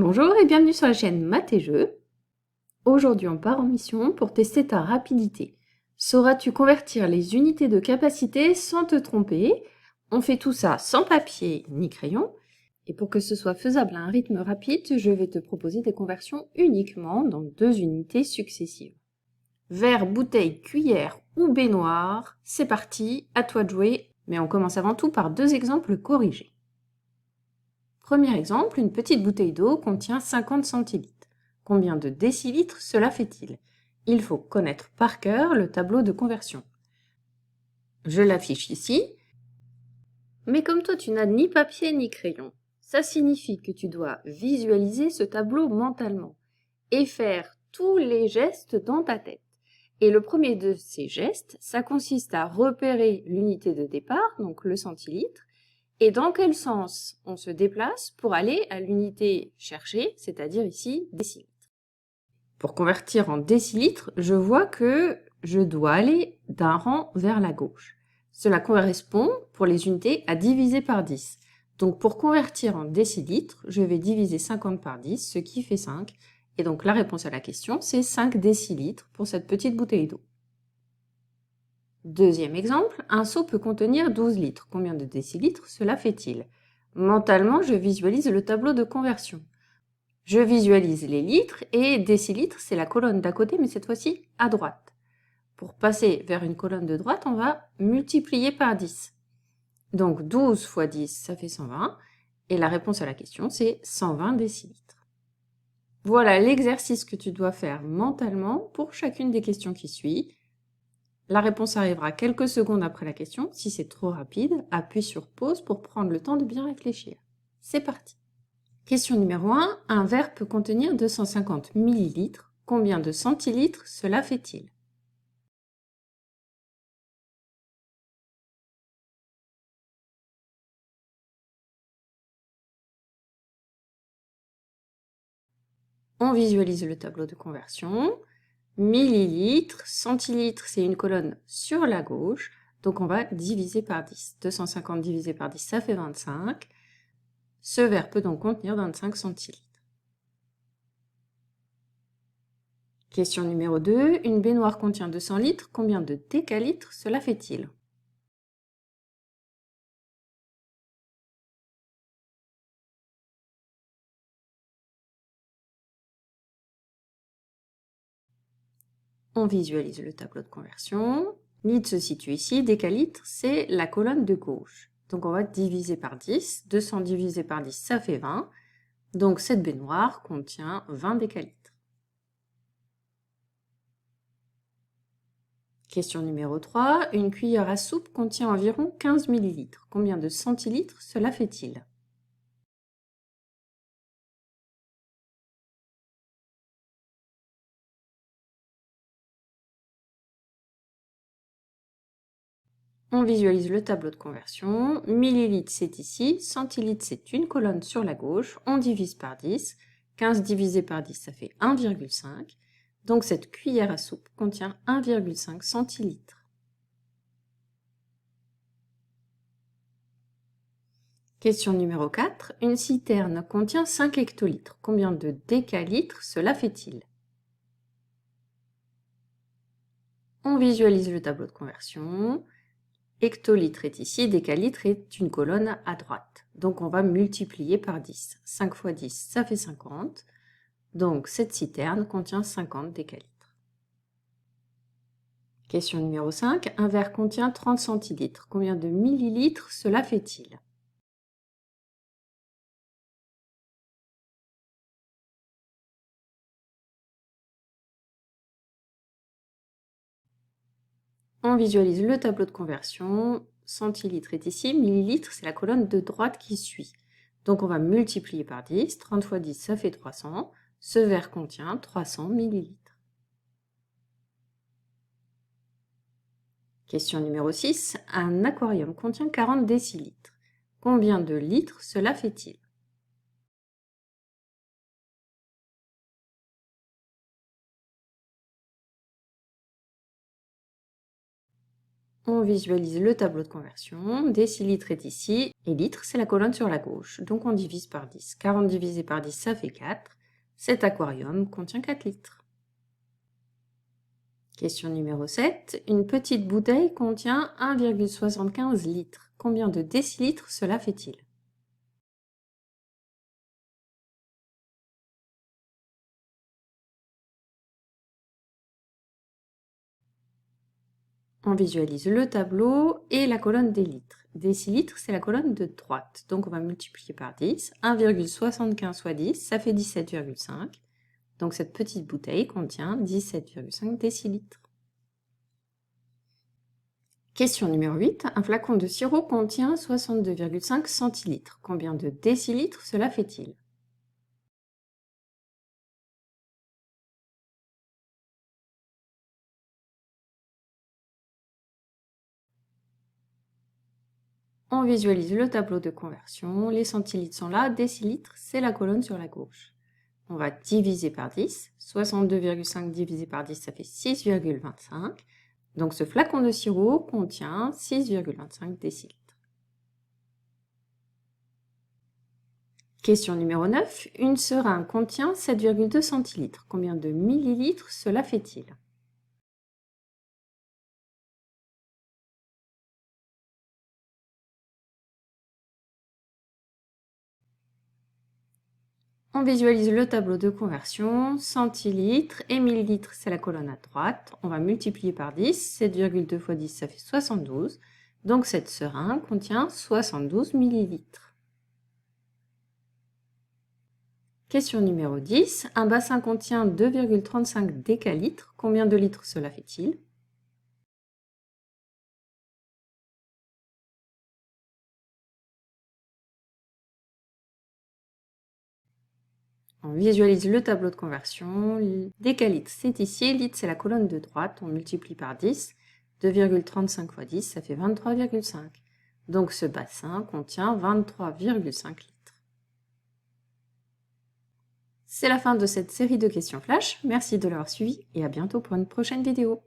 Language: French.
Bonjour et bienvenue sur la chaîne Maths et Jeux. Aujourd'hui, on part en mission pour tester ta rapidité. Sauras-tu convertir les unités de capacité sans te tromper? On fait tout ça sans papier ni crayon. Et pour que ce soit faisable à un rythme rapide, je vais te proposer des conversions uniquement dans 2 unités successives. Verre, bouteille, cuillère ou baignoire, c'est parti, à toi de jouer. Mais on commence avant tout par 2 exemples corrigés. Premier exemple, une petite bouteille d'eau contient 50 centilitres. Combien de décilitres cela fait-il? Il faut connaître par cœur le tableau de conversion. Je l'affiche ici, mais comme toi tu n'as ni papier ni crayon, ça signifie que tu dois visualiser ce tableau mentalement et faire tous les gestes dans ta tête. Et le premier de ces gestes, ça consiste à repérer l'unité de départ, donc le centilitre, et dans quel sens on se déplace pour aller à l'unité cherchée, c'est-à-dire ici décilitres. Pour convertir en décilitres, je vois que je dois aller d'un rang vers la gauche. Cela correspond pour les unités à diviser par 10. Donc pour convertir en décilitres, je vais diviser 50 par 10, ce qui fait 5. Et donc la réponse à la question, c'est 5 décilitres pour cette petite bouteille d'eau. Deuxième exemple, un seau peut contenir 12 litres. Combien de décilitres cela fait-il? Mentalement, je visualise le tableau de conversion. Je visualise les litres et décilitres, c'est la colonne d'à côté, mais cette fois-ci à droite. Pour passer vers une colonne de droite, on va multiplier par 10. Donc 12 fois 10, ça fait 120. Et la réponse à la question, c'est 120 décilitres. Voilà l'exercice que tu dois faire mentalement pour chacune des questions qui suivent. La réponse arrivera quelques secondes après la question. Si c'est trop rapide, appuie sur pause pour prendre le temps de bien réfléchir. C'est parti. Question numéro 1. Un verre peut contenir 250 ml. Combien de centilitres cela fait-il? On visualise le tableau de conversion. Millilitres, centilitres, c'est une colonne sur la gauche. Donc on va diviser par 10. 250 divisé par 10, ça fait 25. Ce verre peut donc contenir 25 centilitres. Question numéro 2. Une baignoire contient 200 litres. Combien de décalitres cela fait-il? On visualise le tableau de conversion. Litre se situe ici. Décalitre, c'est la colonne de gauche. Donc on va diviser par 10. 200 divisé par 10, ça fait 20. Donc cette baignoire contient 20 décalitres. Question numéro 3. Une cuillère à soupe contient environ 15 ml. Combien de centilitres cela fait-il? On visualise le tableau de conversion. Millilitres, c'est ici. Centilitres, c'est une colonne sur la gauche. On divise par 10. 15 divisé par 10, ça fait 1,5. Donc cette cuillère à soupe contient 1,5 centilitres. Question numéro 4. Une citerne contient 5 hectolitres. Combien de décalitres cela fait-il? On visualise le tableau de conversion. Hectolitre est ici, décalitre est une colonne à droite. Donc on va multiplier par 10. 5 fois 10, ça fait 50. Donc cette citerne contient 50 décalitres. Question numéro 5. Un verre contient 30 centilitres. Combien de millilitres cela fait-il? On visualise le tableau de conversion. Centilitre est ici, millilitres c'est la colonne de droite qui suit. Donc on va multiplier par 10. 30 fois 10, ça fait 300. Ce verre contient 300 millilitres. Question numéro 6. Un aquarium contient 40 décilitres. Combien de litres cela fait-il? On visualise le tableau de conversion. Décilitres est ici et litres, c'est la colonne sur la gauche. Donc on divise par 10. 40 divisé par 10, ça fait 4. Cet aquarium contient 4 litres. Question numéro 7. Une petite bouteille contient 1,75 litres. Combien de décilitres cela fait-il? On visualise le tableau et la colonne des litres. Décilitres, c'est la colonne de droite. Donc on va multiplier par 10. 1,75 fois 10, ça fait 17,5. Donc cette petite bouteille contient 17,5 décilitres. Question numéro 8. Un flacon de sirop contient 62,5 centilitres. Combien de décilitres cela fait-il? On visualise le tableau de conversion. Les centilitres sont là, décilitres, c'est la colonne sur la gauche. On va diviser par 10. 62,5 divisé par 10, ça fait 6,25. Donc ce flacon de sirop contient 6,25 décilitres. Question numéro 9. Une seringue contient 7,2 centilitres. Combien de millilitres cela fait-il? On visualise le tableau de conversion. Centilitres et millilitres, c'est la colonne à droite. On va multiplier par 10. 7,2 fois 10, ça fait 72. Donc cette seringue contient 72 millilitres. Question numéro 10. Un bassin contient 2,35 décalitres. Combien de litres cela fait-il? On visualise le tableau de conversion. Décalitres, c'est ici. Litres, c'est la colonne de droite. On multiplie par 10. 2,35 fois 10, ça fait 23,5. Donc ce bassin contient 23,5 litres. C'est la fin de cette série de questions flash. Merci de l'avoir suivi et à bientôt pour une prochaine vidéo.